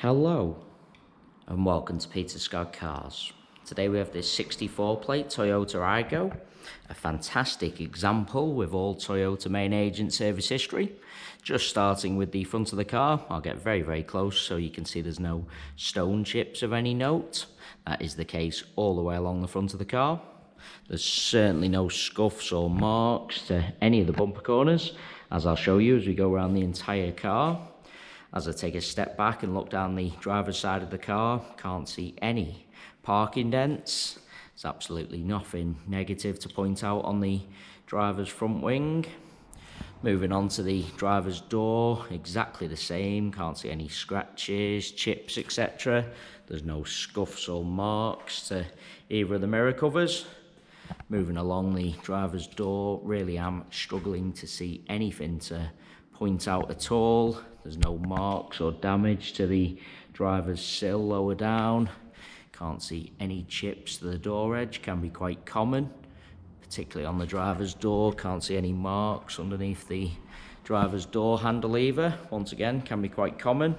Hello and welcome to Peter Scott Cars. Today we have this 64 plate Toyota Aygo, a fantastic example with all Toyota main agent service history. Just starting with the front of the car, I'll get very close so you can see there's no stone chips of any note. That is the case all the way along the front of the car. There's certainly no scuffs or marks to any of the bumper corners, as I'll show you as we go around the entire car. As I take a step back and look down the driver's side of the car, can't see any parking dents. There's absolutely nothing negative to point out on the driver's front wing. Moving on to the driver's door, exactly the same. Can't see any scratches, chips, etc. There's no scuffs or marks to either of the mirror covers. Moving along the driver's door, really am struggling to see anything to point out at all. There's no marks or damage to the driver's sill lower down. Can't see any chips to the door edge, can be quite common, particularly on the driver's door. Can't see any marks underneath the driver's door handle either. Once again, can be quite common.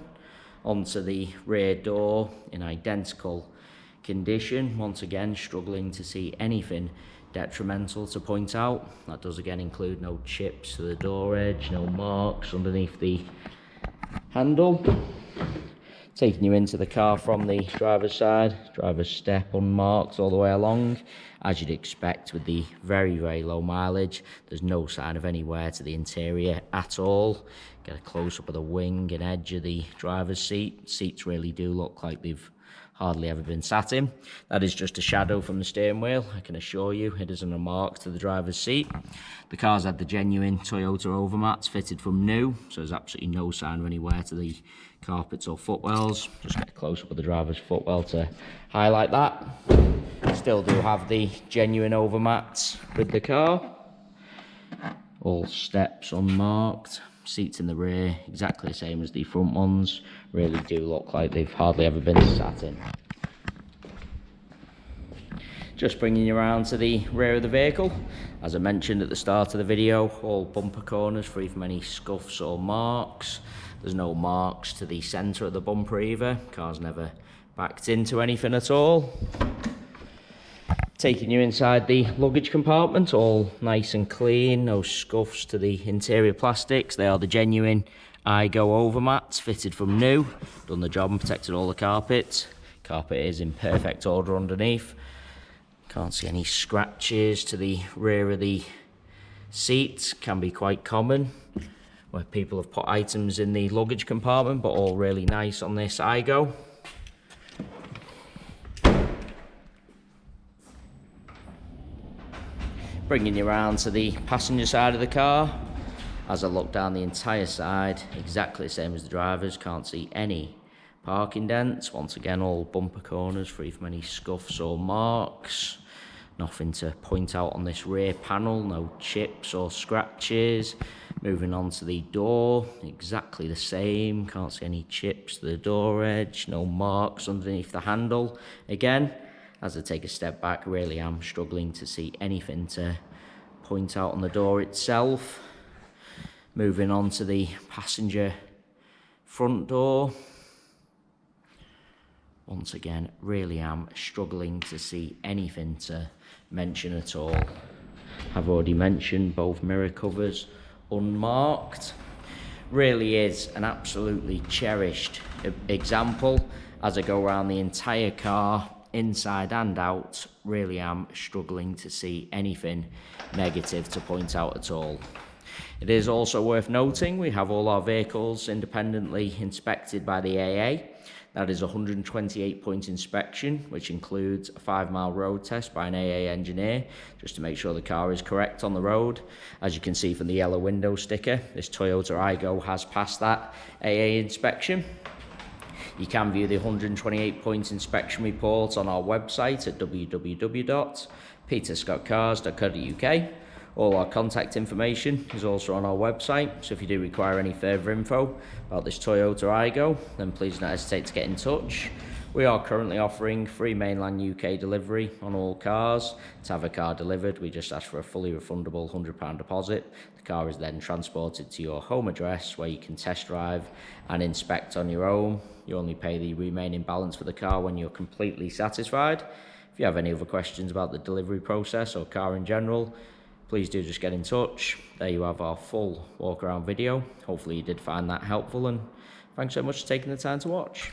Onto the rear door in identical condition. Once again, struggling to see anything detrimental to point out. That does again include no chips to the door edge, no marks underneath the handle. Taking you into the car from the driver's side, driver's step unmarked all the way along. As you'd expect with the very low mileage, there's no sign of any wear to the interior at all. Get a close up of the wing and edge of the driver's seat. Seats really do look like they've hardly ever been sat in. That is just a shadow from the steering wheel. I can assure you it isn't a mark to the driver's seat. The car's had the genuine Toyota overmats fitted from new, so there's absolutely no sign of any wear to the carpets or footwells. Just get a close up of the driver's footwell to highlight that. Still do have the genuine overmats with the car. All steps unmarked. Seats in the rear exactly the same as the front ones. Really do look like they've hardly ever been sat in. Just bringing you around to the rear of the vehicle. As I mentioned at the start of the video, all bumper corners free from any scuffs or marks. There's no marks to the centre of the bumper either. Car's never backed into anything at all. Taking you inside the luggage compartment, all nice and clean, no scuffs to the interior plastics. They are the genuine Aygo overmats, fitted from new. Done the job and protected all the carpets. Carpet is in perfect order underneath. Can't see any scratches to the rear of the seat. Can be quite common where people have put items in the luggage compartment, but all really nice on this Aygo. Bringing you around to the passenger side of the car. As I look down the entire side, exactly the same as the driver's. Can't see any parking dents. Once again, all bumper corners free from any scuffs or marks. Nothing to point out on this rear panel, no chips or scratches. Moving on to the door, exactly the same. Can't see any chips to the door edge, no marks underneath the handle. Again, as I take a step back, really am struggling to see anything to point out on the door itself. Moving on to the passenger front door. Once again, really am struggling to see anything to mention at all. I've already mentioned both mirror covers unmarked. Really is an absolutely cherished example. As I go around the entire car, inside and out, really am struggling to see anything negative to point out at all. It is also worth noting we have all our vehicles independently inspected by the AA. That is a 128-point inspection, which includes a 5-mile road test by an AA engineer, just to make sure the car is correct on the road. As you can see from the yellow window sticker, this Toyota Aygo has passed that AA inspection. You can view the 128-point inspection report on our website at www.peterscottcars.co.uk. All our contact information is also on our website, so if you do require any further info about this Toyota Aygo, then please don't hesitate to get in touch. We are currently offering free mainland UK delivery on all cars. To have a car delivered, we just ask for a fully refundable £100 deposit. The car is then transported to your home address where you can test drive and inspect on your own. You only pay the remaining balance for the car when you're completely satisfied. If you have any other questions about the delivery process or car in general, please do just get in touch. There you have our full walk around video. Hopefully you did find that helpful, and thanks so much for taking the time to watch.